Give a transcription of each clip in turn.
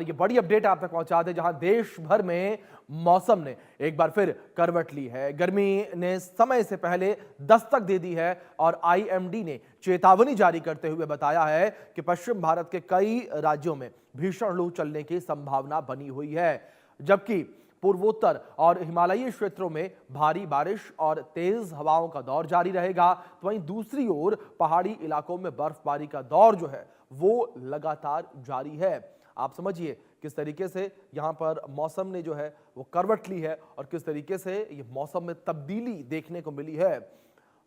ये बड़ी अपडेट आप तक पहुंचा दें, जहां देश भर में मौसम ने एक बार फिर करवट ली है। गर्मी ने समय से पहले दस्तक दे दी है और आईएमडी ने चेतावनी जारी करते हुए बताया है कि पश्चिम भारत के कई राज्यों में भीषण लू चलने की संभावना बनी हुई है, जबकि पूर्वोत्तर और हिमालयी क्षेत्रों में भारी बारिश और तेज हवाओं का दौर जारी रहेगा। तो वहीं दूसरी ओर पहाड़ी इलाकों में बर्फबारी का दौर जो है वो लगातार जारी है। आप समझिए किस तरीके से यहां पर मौसम ने जो है वो करवट ली है और किस तरीके से ये मौसम में तब्दीली देखने को मिली है।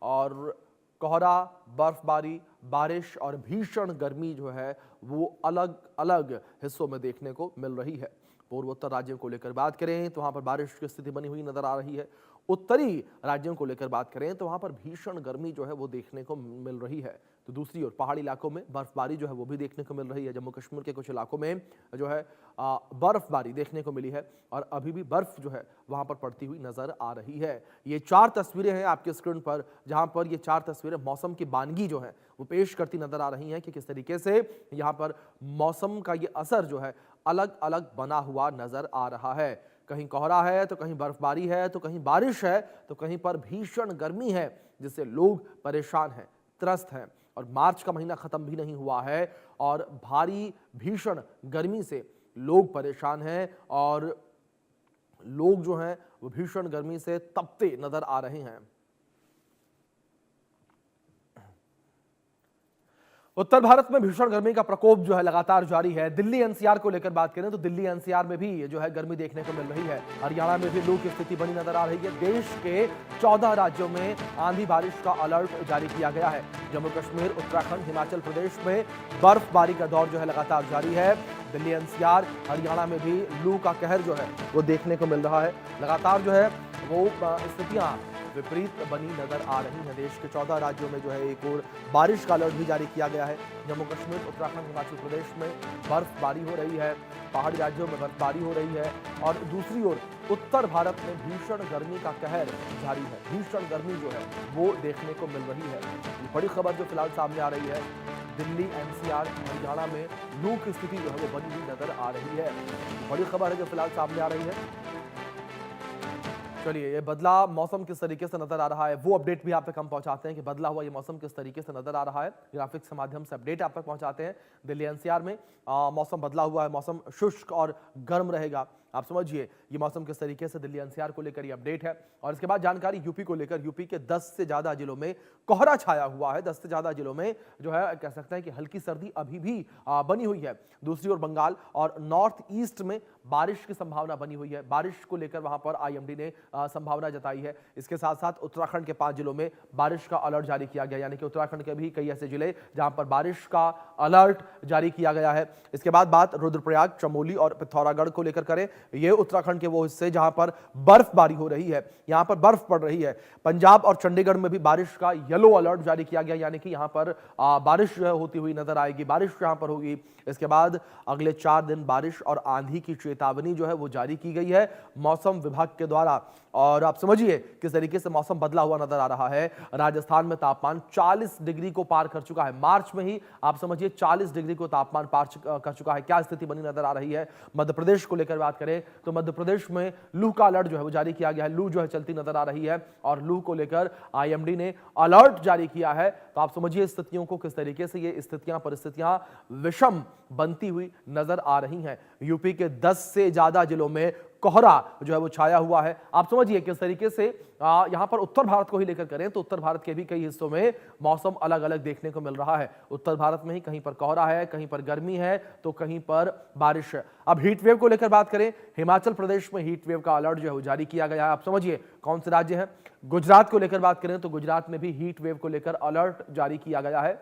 और कोहरा, बर्फबारी, बारिश और भीषण गर्मी जो है वो अलग अलग हिस्सों में देखने को मिल रही है। पूर्वोत्तर राज्यों को लेकर बात करें तो वहां पर बारिश की स्थिति बनी हुई नजर आ रही है। उत्तरी राज्यों को लेकर बात करें तो वहां पर भीषण गर्मी जो है वो देखने को मिल रही है। तो दूसरी ओर पहाड़ी इलाकों में बर्फबारी जो है वो भी देखने को मिल रही है। जम्मू कश्मीर के कुछ इलाकों में जो है बर्फबारी देखने को मिली है और अभी भी बर्फ जो है वहां पर पड़ती हुई नजर आ रही है। ये 4 तस्वीरें हैं आपके स्क्रीन पर, जहां पर ये 4 तस्वीरें मौसम की बानगी जो है वो पेश करती नजर आ रही हैं कि किस तरीके से यहां पर मौसम का ये असर जो है अलग अलग बना हुआ नजर आ रहा है। कहीं कोहरा है तो कहीं बर्फबारी है तो कहीं बारिश है तो कहीं पर भीषण गर्मी है, जिससे लोग परेशान हैं, त्रस्त हैं। और मार्च का महीना खत्म भी नहीं हुआ है और भारी भीषण गर्मी से लोग परेशान हैं और लोग जो हैं वो भीषण गर्मी से तपते नजर आ रहे हैं। उत्तर भारत में भीषण गर्मी का प्रकोप जो है लगातार जारी है। दिल्ली एनसीआर को लेकर बात करें तो दिल्ली एनसीआर में भी जो है गर्मी देखने को मिल रही है। हरियाणा में भी लू की स्थिति बनी नजर आ रही है। देश के 14 राज्यों में आंधी बारिश का अलर्ट जारी किया गया है। जम्मू कश्मीर, उत्तराखंड, हिमाचल प्रदेश में बर्फबारी का दौर जो है लगातार जारी है। दिल्ली एनसीआर, हरियाणा में भी लू का कहर जो है वो देखने को मिल रहा है। लगातार जो है वो स्थितियां विपरीत बनी नजर आ रही है। देश के 14 राज्यों में जो है एक और बारिश का अलर्ट भी जारी किया गया है। जम्मू कश्मीर, उत्तराखंड, हिमाचल प्रदेश में बर्फबारी हो रही है, पहाड़ी राज्यों में बर्फबारी हो रही है और दूसरी ओर उत्तर भारत में भीषण गर्मी का कहर जारी है। भीषण गर्मी जो है वो देखने को मिल रही है। ये बड़ी खबर जो फिलहाल सामने आ रही है, दिल्ली एनसीआर, हरियाणा में लू की स्थिति जो है वो बनी हुई नजर आ रही है। बड़ी खबर है जो फिलहाल सामने आ रही है। चलिए, ये बदला मौसम किस तरीके से नजर आ रहा है वो अपडेट भी आप तक हम पहुंचाते हैं कि बदला हुआ ये मौसम किस तरीके से नजर आ रहा है। ग्राफिक्स के माध्यम से अपडेट आप तक पहुंचाते हैं। दिल्ली एनसीआर में मौसम बदला हुआ है, मौसम शुष्क और गर्म रहेगा। आप समझिए ये मौसम किस तरीके से दिल्ली एनसीआर को लेकर ये अपडेट है। और इसके बाद जानकारी यूपी को लेकर, यूपी के 10 से ज्यादा जिलों में कोहरा छाया हुआ है। 10 से ज्यादा जिलों में जो है कह सकते हैं कि हल्की सर्दी अभी भी बनी हुई है। दूसरी ओर बंगाल और नॉर्थ ईस्ट में बारिश की संभावना बनी हुई है। बारिश को लेकर वहां पर आईएमडी ने संभावना जताई है। इसके साथ साथ उत्तराखंड के 5 जिलों में बारिश का अलर्ट जारी किया गया, यानी कि उत्तराखंड के भी कई ऐसे जिले जहां पर बारिश का अलर्ट जारी किया गया है। इसके बाद बात रुद्रप्रयाग, चमोली और पिथौरागढ़ को लेकर करें। ये उत्तराखंड के वो हिस्से जहां पर बर्फबारी हो रही है, यहां पर बर्फ पड़ रही है। पंजाब और चंडीगढ़ में भी बारिश का येलो अलर्ट जारी किया गया, यानी कि यहां पर बारिश होती हुई नजर आएगी, बारिश यहां पर होगी। इसके बाद अगले 4 दिन बारिश और आंधी की चेतावनी जो है वो जारी की गई है मौसम विभाग के द्वारा। और आप समझिए किस तरीके से मौसम बदला हुआ नजर आ रहा है। राजस्थान में तापमान 40 डिग्री को पार कर चुका है। मार्च में ही आप समझिए 40 डिग्री को तापमान पार कर चुका है। क्या स्थिति बनी नजर आ रही है। मध्य प्रदेश को लेकर बात करें तो मध्य प्रदेश में लू का अलर्ट जो है वो जारी किया गया है। लू जो है चलती नजर आ रही है और लू को लेकर आईएमडी ने अलर्ट जारी किया है। तो आप समझिए स्थितियों को किस तरीके से ये स्थितियां, परिस्थितियां विषम बनती हुई नजर आ रही हैं। यूपी के 10 से ज्यादा जिलों में कोहरा जो है वो छाया हुआ है। आप समझिए किस तरीके से यहां पर उत्तर भारत को ही लेकर करें तो उत्तर भारत के भी कई हिस्सों में मौसम अलग अलग देखने को मिल रहा है। उत्तर भारत में ही कहीं पर कोहरा है, कहीं पर गर्मी है तो कहीं पर बारिश है। अब हीट वेव को लेकर बात करें, हिमाचल प्रदेश में हीट वेव का अलर्ट जो है वो जारी किया गया है। आप समझिए कौन से राज्य हैं। गुजरात को लेकर बात करें तो गुजरात में भी हीट वेव को लेकर अलर्ट जारी किया गया है।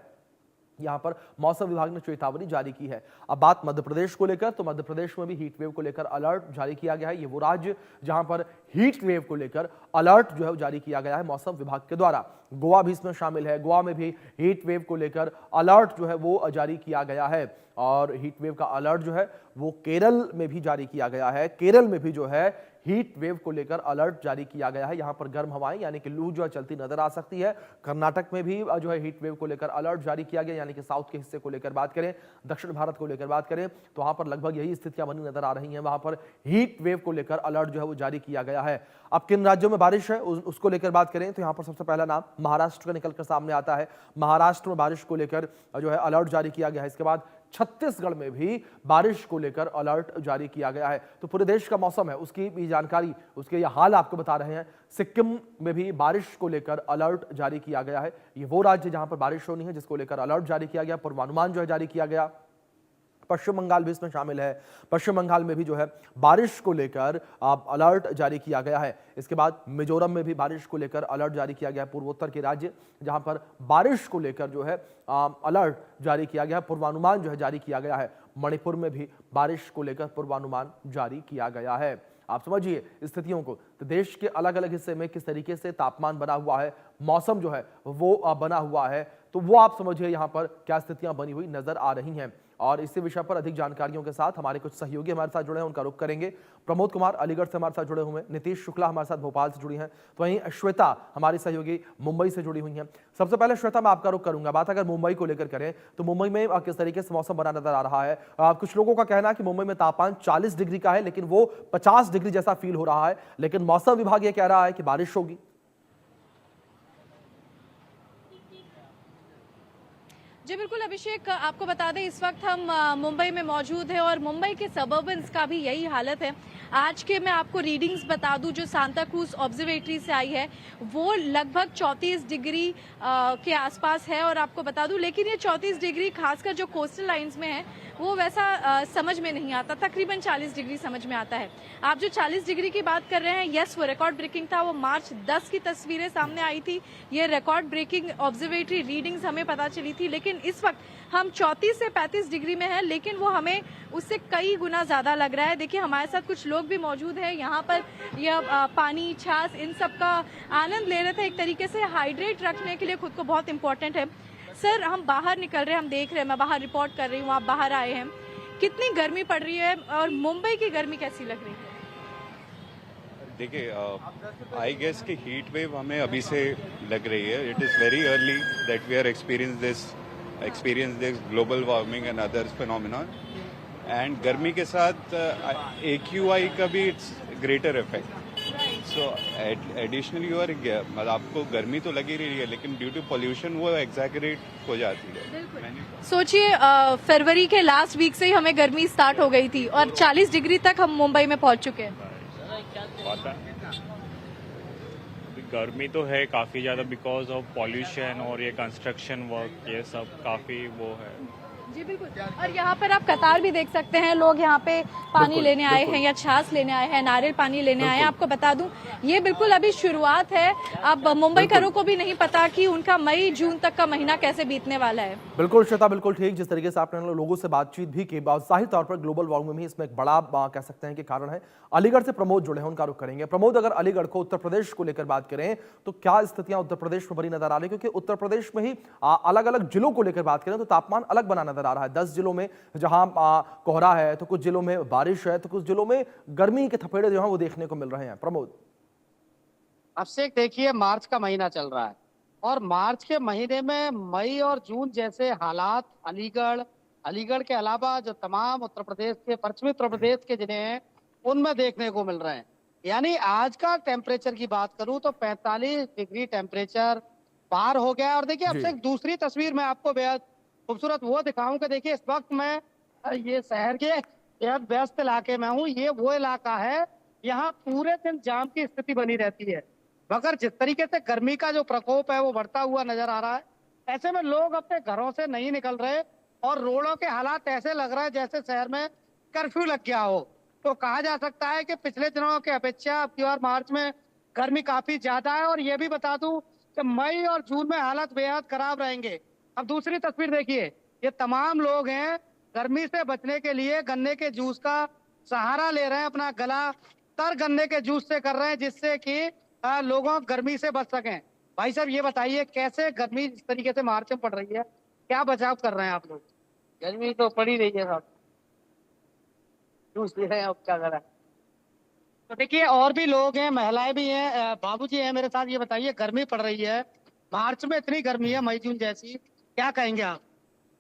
यहां पर मौसम विभाग ने चेतावनी जारी की है। अब बात मध्य प्रदेश को लेकर तो मध्य प्रदेश में भी हीट वेव को लेकर अलर्ट जारी किया गया है। ये वो राज्य जहां पर हीट वेव को लेकर अलर्ट जो है जारी किया गया है मौसम विभाग के द्वारा। गोवा भी इसमें शामिल है। गोवा में भी हीट वेव को लेकर अलर्ट जो है वो जारी किया गया है और हीट वेव का अलर्ट जो है वो केरल में भी जारी किया गया है। केरल में भी जो है हीट वेव को लेकर अलर्ट जारी किया गया है। यहां पर गर्म हवाएं यानी कि लू जो है चलती नजर आ सकती है। कर्नाटक में भी जो है हीट वेव को लेकर अलर्ट जारी किया गया, यानी कि साउथ के हिस्से को लेकर बात करें, दक्षिण भारत को लेकर बात करें तो वहां पर लगभग यही स्थितियां बनी नजर आ रही हैं। वहां पर हीट वेव को लेकर अलर्ट जो है वो जारी किया गया है। अब किन राज्यों में बारिश है उसको लेकर बात करें तो यहां पर सबसे पहला नाम महाराष्ट्र का निकलकर सामने आता है। महाराष्ट्र में बारिश को लेकर जो है अलर्ट जारी किया गया है। इसके बाद छत्तीसगढ़ में भी बारिश को लेकर अलर्ट जारी किया गया है। तो पूरे देश का मौसम है उसकी भी जानकारी, उसके ये हाल आपको बता रहे हैं। सिक्किम में भी बारिश को लेकर अलर्ट जारी किया गया है। ये वो राज्य जहां पर बारिश होनी है जिसको लेकर अलर्ट जारी किया गया, पूर्वानुमान जो है जारी किया गया। पश्चिम बंगाल भी इसमें शामिल है। पश्चिम बंगाल में भी जो है बारिश को लेकर अलर्ट जारी किया गया है। इसके बाद मिजोरम में भी बारिश को लेकर अलर्ट जारी किया गया है। पूर्वोत्तर के राज्य जहां पर बारिश को लेकर जो है अलर्ट जारी किया गया है, पूर्वानुमान जो है जारी किया गया है। मणिपुर में भी बारिश को लेकर पूर्वानुमान जारी किया गया है। आप समझिए स्थितियों को, तो देश के अलग अलग हिस्से में किस तरीके से तापमान बना हुआ है, मौसम जो है वो बना हुआ है, तो वो आप समझिए यहाँ पर क्या स्थितियां बनी हुई नजर आ रही हैं। और इसी विषय पर अधिक जानकारियों के साथ हमारे कुछ सहयोगी हमारे साथ जुड़े हैं, उनका रुख करेंगे। प्रमोद कुमार अलीगढ़ से हमारे साथ जुड़े हुए हैं, नीतीश शुक्ला हमारे साथ भोपाल से जुड़ी हैं, तो वहीं श्वेता हमारी सहयोगी मुंबई से जुड़ी हुई हैं। सबसे पहले श्वेता मैं आपका रुख करूंगा। बात अगर मुंबई को लेकर करें तो मुंबई में किस तरीके से मौसम बना नजर आ रहा है? कुछ लोगों का कहना है कि मुंबई में तापमान 40 डिग्री का है, लेकिन वो 50 डिग्री जैसा फील हो रहा है, लेकिन मौसम विभाग ये कह रहा है कि बारिश होगी। जी बिल्कुल अभिषेक, आपको बता दें इस वक्त हम मुंबई में मौजूद हैं और मुंबई के सबर्बन्स का भी यही हालत है। आज के मैं आपको रीडिंग्स बता दूं जो सांता क्रूज ऑब्जर्वेटरी से आई है वो लगभग 34 डिग्री के आसपास है। और आपको बता दूं लेकिन ये 34 डिग्री खासकर जो कोस्टल लाइंस में है वो वैसा समझ में नहीं आता, तकरीबन 40 डिग्री समझ में आता है। आप जो 40 डिग्री की बात कर रहे हैं, यस वो रिकॉर्ड ब्रेकिंग था। वो मार्च 10 की तस्वीरें सामने आई थी, ये रिकॉर्ड ब्रेकिंग ऑब्जर्वेटरी रीडिंग्स हमें पता चली थी। लेकिन इस वक्त हम 34 से 35 डिग्री में हैं, लेकिन वो हमें उससे कई गुना ज्यादा लग रहा है। देखिए हमारे साथ कुछ लोग भी मौजूद हैं यहाँ पर, यह पानी छाछ इन सब का आनंद ले रहे थे। एक तरीके से हाइड्रेट रखने के लिए खुद को बहुत इंपॉर्टेंट है। सर हम बाहर निकल रहे हैं, हम देख रहे हैं, मैं बाहर रिपोर्ट कर रही हूँ, आप बाहर आए हैं, कितनी गर्मी पड़ रही है और मुंबई की गर्मी कैसी लग रही है? देखिए आई गेस कि हीट वेव हमें अभी से लग रही है। It is very early that we are experience this global warming and others phenomena. And गर्मी के साथ AQI का भी it's greater effect. So additionally और मतलब आपको गर्मी तो लगी रही है, लेकिन ड्यू टू पोल्यूशन वो एग्जैगरेट हो जाती है। सोचिए फरवरी के लास्ट वीक से ही हमें गर्मी स्टार्ट हो गई थी और 40 डिग्री तक हम मुंबई में पहुंच चुके हैं। गर्मी तो है काफ़ी ज़्यादा बिकॉज ऑफ पॉल्यूशन और ये कंस्ट्रक्शन वर्क, ये सब काफ़ी वो है। जी बिल्कुल। और यहाँ पर आप कतार भी देख सकते हैं, लोग यहाँ पे पानी लेने आए हैं या छाछ लेने आए हैं, नारियल पानी लेने आए हैं। आपको बता दूं ये बिल्कुल अभी शुरुआत है। अब मुंबई करों को भी नहीं पता कि उनका मई जून तक का महीना कैसे बीतने वाला है। बिल्कुल श्वेता, बिल्कुल ठीक। जिस तरीके से आपने लोगों से बातचीत भी की, जाहिर तौर पर ग्लोबल वार्मिंग में इसमें एक बड़ा कह सकते हैं कि कारण है। अलीगढ़ से प्रमोद जुड़े हैं, उनका रुख करेंगे। प्रमोद, अगर अलीगढ़ को उत्तर प्रदेश को लेकर बात करें तो क्या स्थितियां उत्तर प्रदेश में बनी नजर आ रही है? क्योंकि उत्तर प्रदेश में ही अलग अलग जिलों को लेकर बात करें तो तापमान अलग बना नजर आ रहा है। 10 जिलों में जहां कोहरा है तो कुछ जिलों में बारिश है तो कुछ जिलों में गर्मी के थपेड़े जो हैं वो देखने को मिल रहे हैं। प्रमोद, अभिषेक देखिए मार्च का महीना चल रहा है और मार्च के महीने में मई और जून जैसे हालात अलीगढ़ के अलावा जो तमाम उत्तर प्रदेश के पश्चिमी उत्तर प्रदेश के जिले हैं उनमें देखने को मिल रहे हैं। यानी आज का टेम्परेचर की बात करूं तो 45 डिग्री टेम्परेचर पार हो गया। और देखिए अब से एक दूसरी तस्वीर मैं आपको बेहद खूबसूरत वो दिखाऊं कि देखिए इस वक्त मैं ये शहर के बेहद व्यस्त इलाके में हूँ। ये वो इलाका है यहाँ पूरे दिन जाम की स्थिति बनी रहती है, मगर जिस तरीके से गर्मी का जो प्रकोप है वो बढ़ता हुआ नजर आ रहा है। ऐसे में लोग अपने घरों से नहीं निकल रहे और रोडों के हालात ऐसे लग रहे हैं जैसे शहर में कर्फ्यू लग गया हो। तो कहा जा सकता है कि पिछले दिनों के अपेक्षा अब की बार मार्च में गर्मी काफी ज्यादा है। और ये भी बता दूं कि मई और जून में हालत बेहद खराब रहेंगे। अब दूसरी तस्वीर देखिए, ये तमाम लोग हैं गर्मी से बचने के लिए गन्ने के जूस का सहारा ले रहे हैं, अपना गला तर गन्ने के जूस से कर रहे हैं जिससे कि लोगों गर्मी से बच सकें। भाई साहब ये बताइए कैसे गर्मी इस तरीके से मार्च में पड़ रही है, क्या बचाव कर रहे हैं आप लोग? गर्मी तो पड़ी रही है साहब, जूस ले रहे हैं, अब क्या करें। तो देखिए और भी लोग हैं, महिलाएं भी हैं, बाबूजी हैं मेरे साथ। ये बताइए गर्मी पड़ रही है, मार्च में इतनी गर्मी है मई जून जैसी, क्या कहेंगे आप?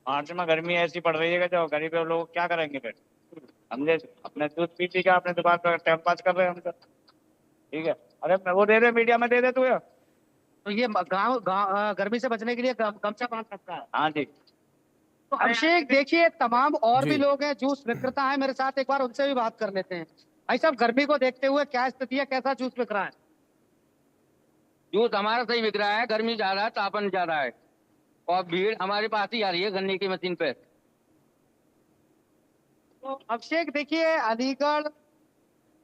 मार्च में गर्मी ऐसी पड़ रही है कि जो गरीब लोग क्या करेंगे फिर। हम जैसे अपने दूध पी पी के अपने दुकान पर टाइम पास कर रहे हैं हम तो। ठीक है, अरे मैं वो दे दे, मीडिया में दे दे तू। तो ये गाँव गाँव गर्मी से बचने के लिए गमछा बांध सकता है। हाँ जी। तो अभिषेक देखिए तमाम और जी। भी लोग हैं, जूस विक्रेता है मेरे साथ, एक बार उनसे भी बात कर लेते हैं। भाई साहब गर्मी को देखते हुए क्या स्थिति है, कैसा जूस बिक रहा है? जूस हमारा सही बिक रहा है, गर्मी ज्यादा है, तापमान ज्यादा है और भीड़ हमारे पास ही आ रही है गन्ने की मशीन पे। तो अभिषेक देखिए अलीगढ़,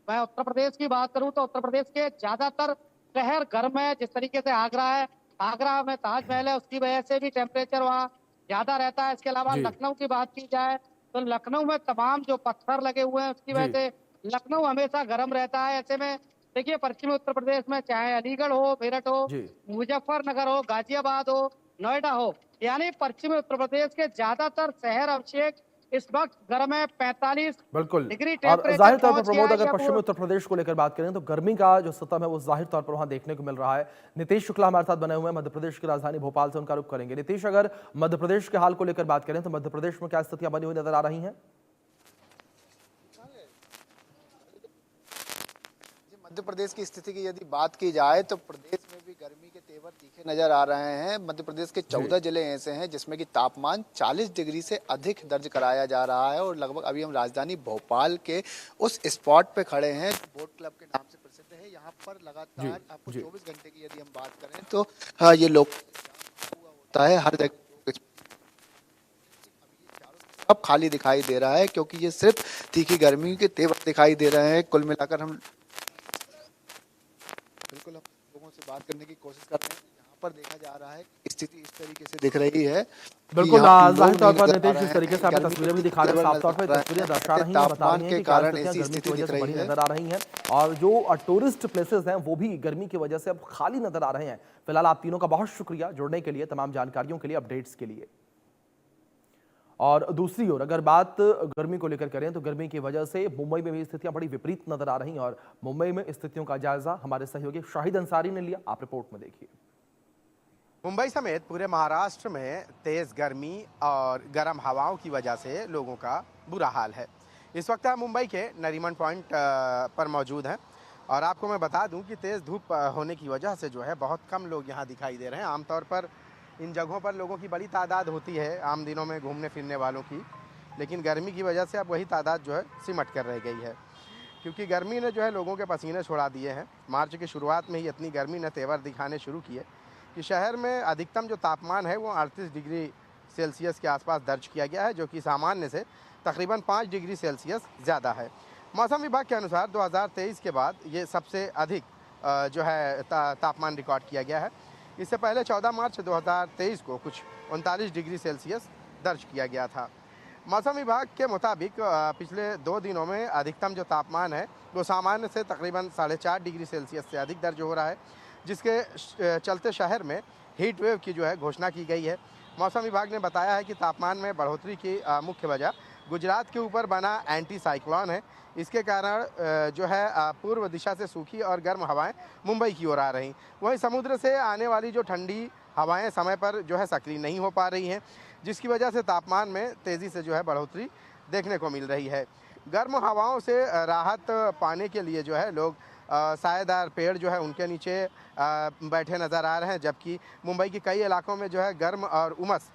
मैं उत्तर प्रदेश की बात करूं तो उत्तर प्रदेश के ज्यादातर शहर गर्म है, जिस तरीके से आगरा है, आगरा में ताजमहल है, उसकी वजह से भी टेम्परेचर वहाँ ज्यादा रहता है। इसके अलावा जी। लखनऊ की बात की जाए तो लखनऊ में तमाम जो पत्थर लगे हुए हैं उसकी वजह जी। से लखनऊ हमेशा गर्म रहता है। ऐसे में देखिए पश्चिमी उत्तर प्रदेश में चाहे अलीगढ़ हो, मेरठ हो, जी। मुजफ्फरनगर हो, गाजियाबाद हो, नोएडा हो, यानी पश्चिमी उत्तर प्रदेश के ज्यादातर शहर अभिषेक इस वक्त गर्म है। 45 बिल्कुल। डिग्री और टेम्परेचर जाहिर तौर पर पहुंच गया प्रमोद है। अगर जब पश्चिमी उत्तर प्रदेश को लेकर बात करें तो गर्मी का जो सितम है वो जाहिर तौर पर वहां देखने को मिल रहा है। नीतीश शुक्ला हमारे साथ बने हुए हैं, मध्य प्रदेश की राजधानी भोपाल से उनका रुख करेंगे। नीतीश, अगर मध्य प्रदेश के हाल को लेकर बात करें तो मध्य प्रदेश में क्या स्थितियां बनी हुई नजर आ रही हैं? मध्य प्रदेश की स्थिति की यदि बात की जाए तो प्रदेश में भी गर्मी के तेवर तीखे नजर आ रहे हैं। मध्य प्रदेश के 14 जिले ऐसे हैं जिसमें कि तापमान 40 डिग्री से अधिक दर्ज कराया जा रहा है और लगभग अभी हम राजधानी भोपाल के उस स्पॉट पे खड़े हैं जो बोट क्लब के नाम से प्रसिद्ध है। यहाँ पर लगातार आपको 24 घंटे की यदि हम बात करें तो हाँ, ये लोग होता है हर जगह अब खाली दिखाई दे रहा है क्योंकि ये सिर्फ तीखी गर्मी के तेवर दिखाई दे रहे हैं। कुल मिलाकर हम बिल्कुल हम लोगों से बात करने की कोशिश कर रहे हैं। यहाँ पर देखा जा रहा है कि स्थिति इस तरीके से दिख रही है। बिल्कुल जाहिर तौर पर नीतीश जिस तरीके से आपने तस्वीरें भी दिखा रहे हैं, साफ तौर पर तस्वीरें दर्शा रही हैं, बता रही हैं कि कारण गर्मी की वजह से बड़ी नजर आ रही हैं और जो टूरिस्ट प्लेसेस हैं वो भी गर्मी की वजह से अब खाली नजर आ रहे हैं। फिलहाल आप तीनों का बहुत शुक्रिया जुड़ने के लिए, तमाम जानकारियों के लिए, अपडेट्स के लिए। और दूसरी ओर अगर बात गर्मी को लेकर करें तो गर्मी की वजह से मुंबई में भी स्थितियां बड़ी विपरीत नजर आ रही हैं और मुंबई में स्थितियों का जायजा हमारे सहयोगी शाहिद अंसारी ने लिया। आप रिपोर्ट में देखिए। मुंबई समेत पूरे महाराष्ट्र में तेज गर्मी और गर्म हवाओं की वजह से लोगों का बुरा हाल है। इस वक्त हम मुंबई के नरीमन पॉइंट पर मौजूद हैं और आपको मैं बता दूं कि तेज़ धूप होने की वजह से जो है बहुत कम लोग यहाँ दिखाई दे रहे हैं। आमतौर पर इन जगहों पर लोगों की बड़ी तादाद होती है आम दिनों में घूमने फिरने वालों की, लेकिन गर्मी की वजह से अब वही तादाद जो है सिमट कर रह गई है क्योंकि गर्मी ने जो है लोगों के पसीने छुड़ा दिए हैं। मार्च की शुरुआत में ही इतनी गर्मी ने तेवर दिखाने शुरू किए कि शहर में अधिकतम जो तापमान है वो 38 डिग्री सेल्सियस के आसपास दर्ज किया गया है, जो कि सामान्य से तकरीबन 5 डिग्री सेल्सियस ज़्यादा है। मौसम विभाग के अनुसार 2023 के बाद ये सबसे अधिक जो है तापमान रिकॉर्ड किया गया है। इससे पहले 14 मार्च 2023 को कुछ 39 डिग्री सेल्सियस दर्ज किया गया था। मौसम विभाग के मुताबिक पिछले 2 दिनों में अधिकतम जो तापमान है वो सामान्य से तकरीबन 4.5 डिग्री सेल्सियस से अधिक दर्ज हो रहा है, जिसके चलते शहर में हीट वेव की जो है घोषणा की गई है। मौसम विभाग ने बताया है कि तापमान में बढ़ोतरी की मुख्य वजह गुजरात के ऊपर बना एंटी साइक्लोन है। इसके कारण जो है पूर्व दिशा से सूखी और गर्म हवाएं मुंबई की ओर आ रही। वहीं समुद्र से आने वाली जो ठंडी हवाएं समय पर जो है सक्रिय नहीं हो पा रही हैं, जिसकी वजह से तापमान में तेज़ी से जो है बढ़ोतरी देखने को मिल रही है। गर्म हवाओं से राहत पाने के लिए जो है लोग सायेदार पेड़ जो है उनके नीचे बैठे नज़र आ रहे हैं, जबकि मुंबई के कई इलाकों में जो है गर्म और उमस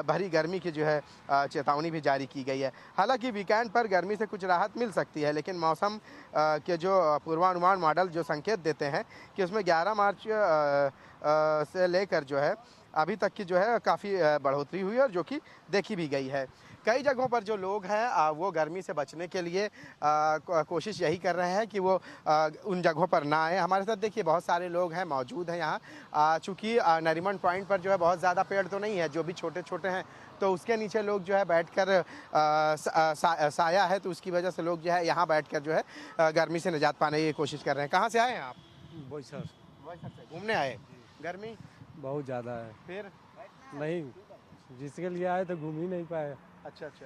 भरी गर्मी की जो है चेतावनी भी जारी की गई है। हालांकि वीकेंड पर गर्मी से कुछ राहत मिल सकती है, लेकिन मौसम के जो पूर्वानुमान मॉडल जो संकेत देते हैं कि उसमें 11 मार्च से लेकर जो है अभी तक की जो है काफ़ी बढ़ोतरी हुई और जो कि देखी भी गई है। कई जगहों पर जो लोग हैं वो गर्मी से बचने के लिए कोशिश यही कर रहे हैं कि वो उन जगहों पर ना आए। हमारे साथ देखिए बहुत सारे लोग हैं, मौजूद हैं यहाँ। चूँकि नरीमन पॉइंट पर जो है बहुत ज़्यादा पेड़ तो नहीं है, जो भी छोटे छोटे हैं तो उसके नीचे लोग जो है बैठकर साया है तो उसकी वजह से लोग जो है यहाँ बैठकर जो है गर्मी से निजात पाने की कोशिश कर रहे हैं। कहाँ से आए हैं आप? बोईसर से घूमने आए। गर्मी बहुत ज़्यादा है। फिर नहीं, जिसके लिए आए तो घूम ही नहीं पाए। अच्छा अच्छा,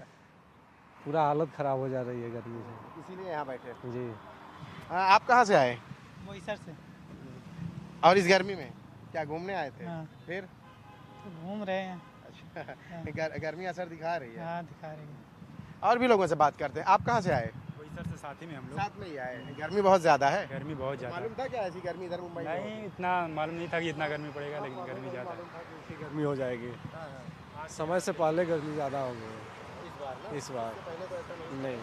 पूरा हालत ख़राब हो जा रही है गर्मी से। इसीलिए यहाँ बैठे। जी। आप कहाँ से आए? वही सर से। और इस गर्मी में क्या घूमने आए थे? हाँ। फिर तो घूम रहे हैं। अच्छा, गर्मी असर दिखा रही है। हाँ, दिखा रही है। और भी लोगों से बात करते हैं। आप कहाँ से आए? वही सर से साथ ही में हम लोग। साथ में ही आए। गर्मी बहुत ज़्यादा है। गर्मी बहुत ज़्यादा। मालूम था क्या ऐसी गर्मी इधर मुंबई में? नहीं, इतना मालूम नहीं था कि इतना गर्मी पड़ेगा, लेकिन गर्मी ज़्यादा है। गर्मी हो जाएगी। समय से पहले गर्मी ज़्यादा हो गई है इस बार। पहले तो ऐसा नहीं। नहीं।